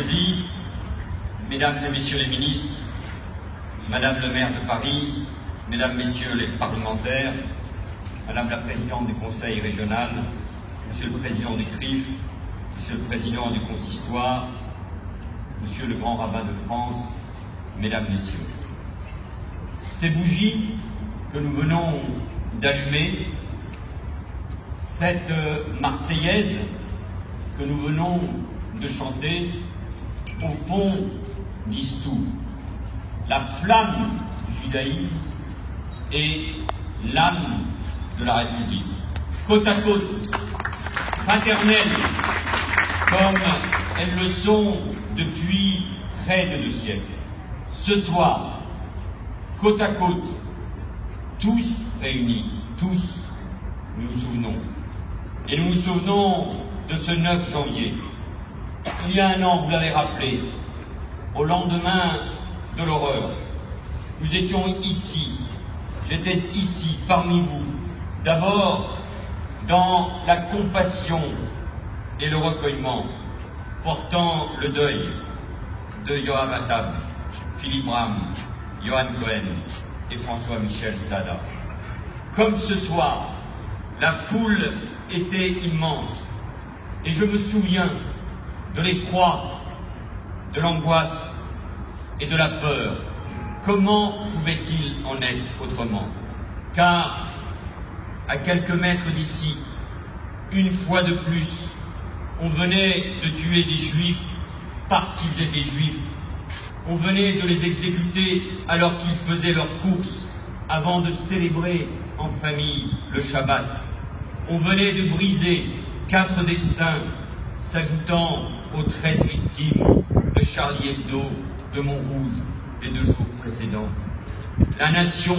Sarkozy, Mesdames et Messieurs les ministres, Madame le maire de Paris, Mesdames, Messieurs les parlementaires, Madame la Présidente du Conseil régional, Monsieur le Président du CRIF, Monsieur le Président du Consistoire, Monsieur le Grand Rabbin de France, Mesdames, Messieurs. Ces bougies que nous venons d'allumer, cette Marseillaise que nous venons de chanter, au fond, disent tout. La flamme du judaïsme et l'âme de la République. Côte à côte, fraternelles, comme elles le sont depuis près de 2 siècles. Ce soir, côte à côte, tous réunis, tous, nous nous souvenons. Et nous nous souvenons de ce 9 janvier. Il y a un an, vous l'avez rappelé, au lendemain de l'horreur, nous étions ici, j'étais ici, parmi vous, d'abord dans la compassion et le recueillement, portant le deuil de Yoav Attab, Philippe Braham, Johan Cohen et François-Michel Sada. Comme ce soir, la foule était immense et je me souviens de l'effroi, de l'angoisse et de la peur. Comment pouvait-il en être autrement? Car, à quelques mètres d'ici, une fois de plus, on venait de tuer des Juifs parce qu'ils étaient Juifs. On venait de les exécuter alors qu'ils faisaient leurs courses avant de célébrer en famille le Shabbat. On venait de briser 4 destins s'ajoutant aux 13 victimes de Charlie Hebdo, de Montrouge, des 2 jours précédents. La nation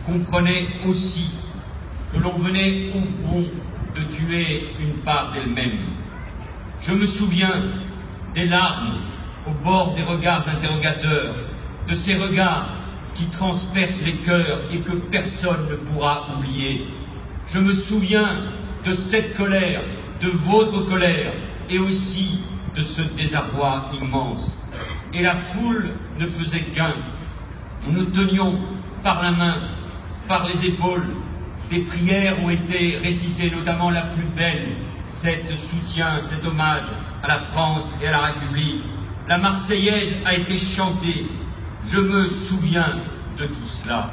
comprenait aussi que l'on venait au fond de tuer une part d'elle-même. Je me souviens des larmes au bord des regards interrogateurs, de ces regards qui transpercent les cœurs et que personne ne pourra oublier. Je me souviens de cette colère, de votre colère, et aussi de ce désarroi immense. Et la foule ne faisait qu'un. Nous nous tenions par la main, par les épaules. Des prières ont été récitées, notamment la plus belle, cet soutien, cet hommage à la France et à la République. La Marseillaise a été chantée. Je me souviens de tout cela.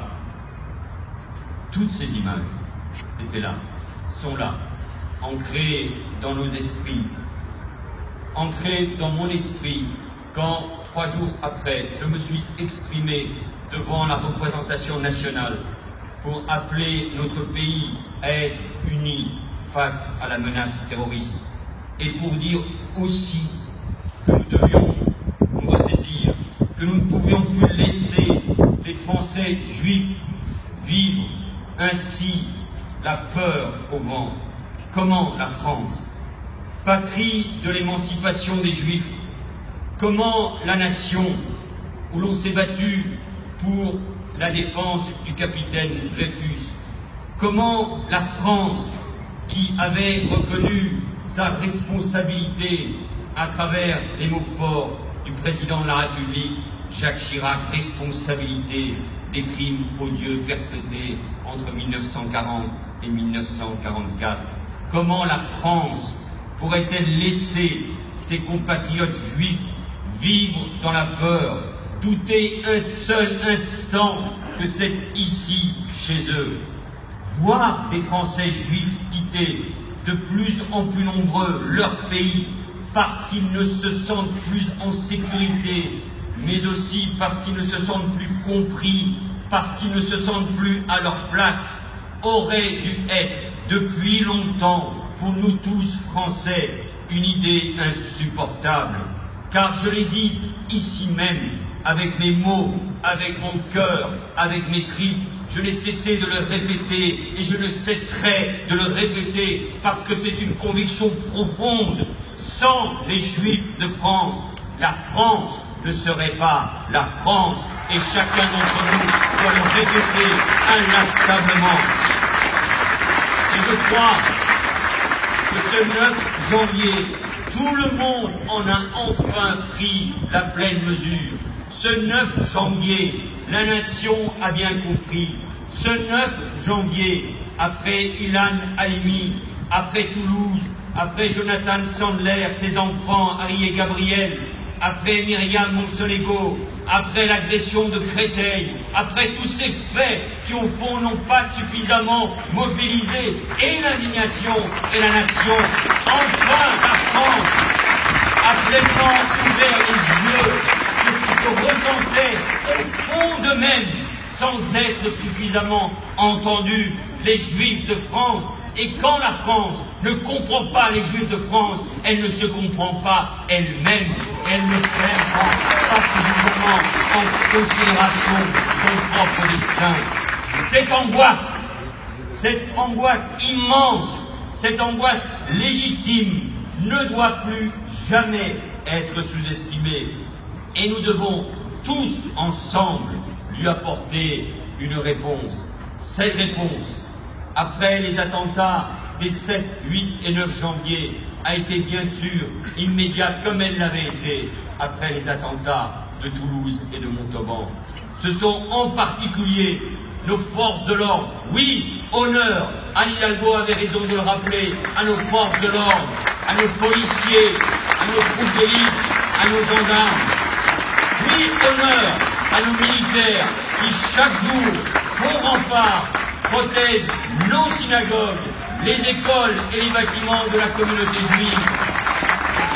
Toutes ces images étaient là, sont là, ancrées dans nos esprits, ancrées dans mon esprit, quand 3 jours après, je me suis exprimé devant la représentation nationale pour appeler notre pays à être unis face à la menace terroriste et pour dire aussi que nous devions nous ressaisir, que nous ne pouvions plus laisser les Français juifs vivre ainsi la peur au ventre. Comment la France, patrie de l'émancipation des Juifs, comment la nation où l'on s'est battu pour la défense du capitaine Dreyfus, comment la France qui avait reconnu sa responsabilité à travers les mots forts du président de la République, Jacques Chirac, responsabilité des crimes odieux perpétrés entre 1940 et 1944. Comment la France pourrait-elle laisser ses compatriotes juifs vivre dans la peur, douter un seul instant que c'est ici, chez eux? Voir des Français juifs quitter de plus en plus nombreux leur pays parce qu'ils ne se sentent plus en sécurité, mais aussi parce qu'ils ne se sentent plus compris, parce qu'ils ne se sentent plus à leur place, aurait dû être depuis longtemps pour nous tous Français une idée insupportable. Car je l'ai dit ici même, avec mes mots, avec mon cœur, avec mes tripes, je n'ai cessé de le répéter et je ne cesserai de le répéter parce que c'est une conviction profonde. Sans les Juifs de France, la France ne serait pas la France et chacun d'entre nous doit le répéter inlassablement. Et je crois que ce 9 janvier Tout le monde en a enfin pris la pleine mesure. Ce 9 janvier, la nation a bien compris. Ce 9 janvier, après Ilan Halimi, après Toulouse, après Jonathan Sandler, ses enfants, Harry et Gabriel, après Myriam Monsonego, après l'agression de Créteil, après tous ces faits qui au fond n'ont pas suffisamment mobilisé et l'indignation et la nation, enfin la France a pleinement ouvert les yeux de ce que ressentaient au fond d'eux-mêmes, sans être suffisamment entendus, les Juifs de France. Et quand la France ne comprend pas les Juifs de France, elle ne se comprend pas elle-même. Elle ne prend pas suffisamment en considération son propre destin. Cette angoisse immense, cette angoisse légitime ne doit plus jamais être sous-estimée. Et nous devons tous ensemble lui apporter une réponse. Cette réponse, après les attentats des 7, 8 et 9 janvier, a été bien sûr immédiate comme elle l'avait été après les attentats de Toulouse et de Montauban. Ce sont en particulier nos forces de l'ordre. Oui, honneur, Anne Hidalgo avait raison de le rappeler, à nos forces de l'ordre, à nos policiers, à nos troupes d'élite, à nos gendarmes. Oui, honneur à nos militaires qui chaque jour font rempart, protègent nos synagogues, les écoles et les bâtiments de la communauté juive.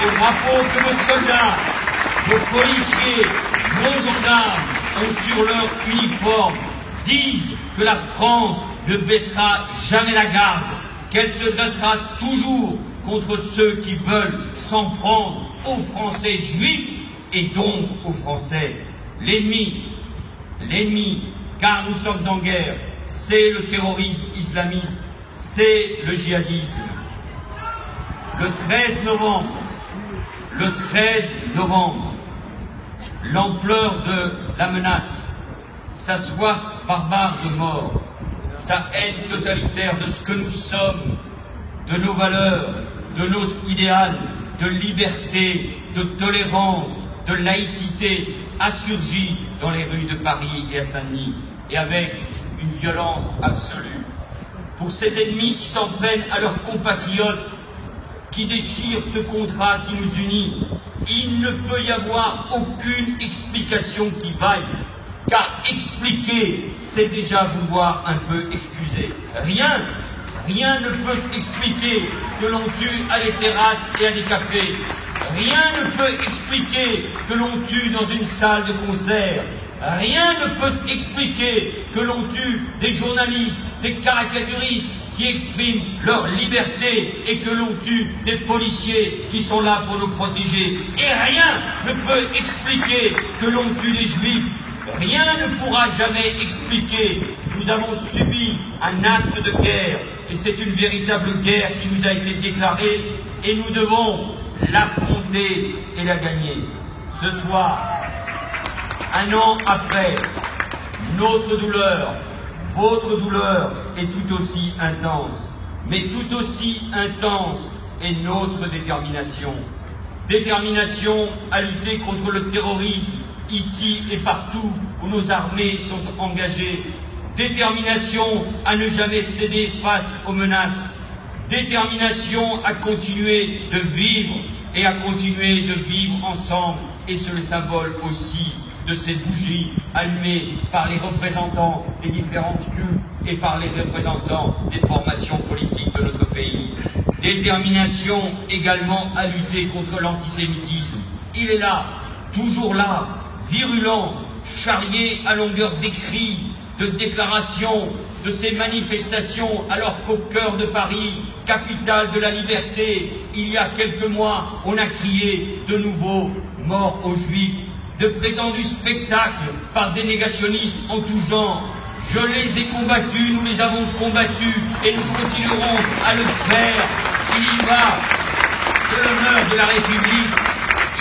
Et bravo que nos soldats, nos policiers, nos gendarmes ont sur leur uniforme, disent que la France ne baissera jamais la garde, qu'elle se dressera toujours contre ceux qui veulent s'en prendre aux Français juifs et donc aux Français. L'ennemi, car nous sommes en guerre, c'est le terrorisme islamiste, c'est le djihadisme. Le 13 novembre, l'ampleur de la menace, sa soif barbare de mort, sa haine totalitaire de ce que nous sommes, de nos valeurs, de notre idéal de liberté, de tolérance, de laïcité, a surgi dans les rues de Paris et à Saint-Denis, et avec une violence absolue. Pour ces ennemis qui s'en prennent à leurs compatriotes, qui déchirent ce contrat qui nous unit, il ne peut y avoir aucune explication qui vaille, car expliquer, c'est déjà vouloir un peu excuser. Rien ne peut expliquer que l'on tue à des terrasses et à des cafés. Rien ne peut expliquer que l'on tue dans une salle de concert. Rien ne peut expliquer que l'on tue des journalistes, des caricaturistes qui expriment leur liberté et que l'on tue des policiers qui sont là pour nous protéger. Et rien ne peut expliquer que l'on tue des juifs. Rien ne pourra jamais expliquer. Nous avons subi un acte de guerre et c'est une véritable guerre qui nous a été déclarée et nous devons l'affronter et la gagner. Ce soir, un an après, notre douleur, votre douleur est tout aussi intense. Mais tout aussi intense est notre détermination. Détermination à lutter contre le terrorisme, ici et partout où nos armées sont engagées. Détermination à ne jamais céder face aux menaces. Détermination à continuer de vivre et à continuer de vivre ensemble. Et c'est le symbole aussi de ces bougies allumées par les représentants des différents cultes et par les représentants des formations politiques de notre pays. Détermination également à lutter contre l'antisémitisme. Il est là, toujours là, virulent, charrié à longueur d'écrits, de déclarations, de ces manifestations, alors qu'au cœur de Paris, capitale de la liberté, il y a quelques mois, on a crié de nouveau « mort aux Juifs », de prétendus spectacles par des négationnistes en tout genre. Je les ai combattus, nous les avons combattus et nous continuerons à le faire. Il y va de l'honneur de la République.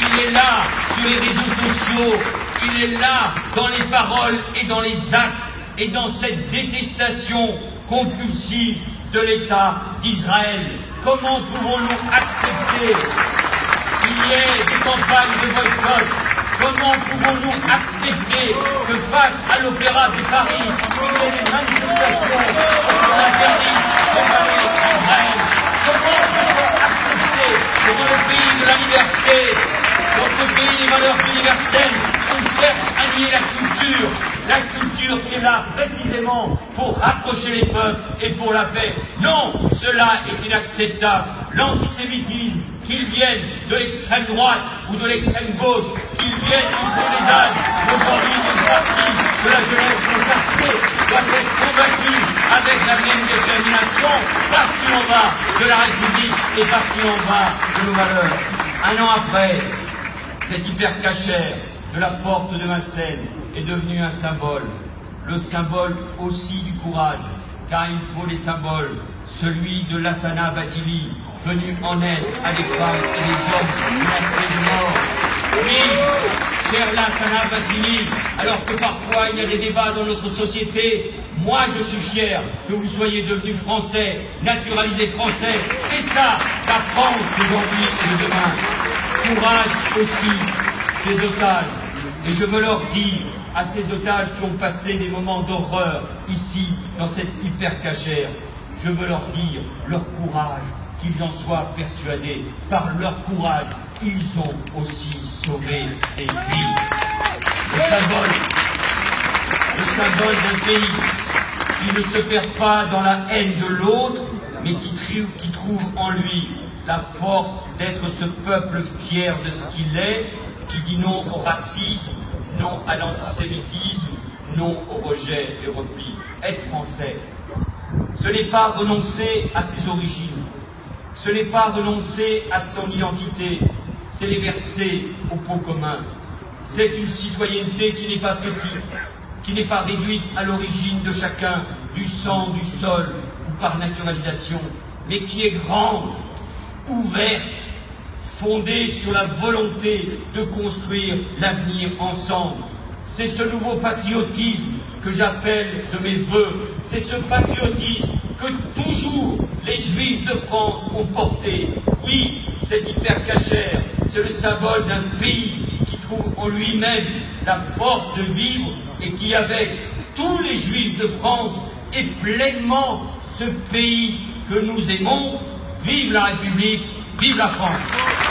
Il est là sur les réseaux sociaux, il est là dans les paroles et dans les actes et dans cette détestation compulsive de l'État d'Israël. Comment pouvons-nous accepter il y ait des campagnes de boycott? Comment pouvons-nous accepter que face à l'Opéra de Paris, il y ait des manifestations qui interdisent d'aller à Israël? Comment pouvons-nous accepter que dans le pays de la liberté, dans ce pays des valeurs universelles, on cherche à nier la culture qui est là précisément pour rapprocher les peuples et pour la paix? Non, cela est inacceptable. L'antisémitisme, qu'il vienne de l'extrême droite ou de l'extrême gauche, qu'il vienne du Front des Ânes, aujourd'hui d'une partie de la jeunesse de nos quartiers, doit être combattu avec la même détermination, parce qu'il en va de la République et parce qu'il en va de nos valeurs. Un an après, cet hypercachère de la porte de Vincennes est devenu un symbole, le symbole aussi du courage, car il faut des symboles, celui de Lassana Bathily, venu en aide à des femmes et des hommes menacés de mort. Oui, cher Lassana Bathily, alors que parfois il y a des débats dans notre société, moi je suis fier que vous soyez devenus français, naturalisés français. C'est ça la France d'aujourd'hui et de demain. Courage aussi des otages. Et je veux leur dire à ces otages qui ont passé des moments d'horreur ici, dans cette hypercachère, je veux leur dire leur courage, qu'ils en soient persuadés. Par leur courage, ils ont aussi sauvé des vies. Le symbole d'un pays qui ne se perd pas dans la haine de l'autre, mais qui trouve en lui la force d'être ce peuple fier de ce qu'il est, qui dit non au racisme, non à l'antisémitisme, non au rejet et repli. Être français, ce n'est pas renoncer à ses origines, ce n'est pas renoncer à son identité, c'est les verser au pot commun. C'est une citoyenneté qui n'est pas petite, qui n'est pas réduite à l'origine de chacun, du sang, du sol ou par naturalisation, mais qui est grande, ouverte, fondée sur la volonté de construire l'avenir ensemble. C'est ce nouveau patriotisme que j'appelle de mes vœux. C'est ce patriotisme que toujours les Juifs de France ont porté. Oui, cet hypercachère, c'est le symbole d'un pays qui trouve en lui-même la force de vivre et qui, avec tous les Juifs de France, est pleinement ce pays que nous aimons. Vive la République, vive la France!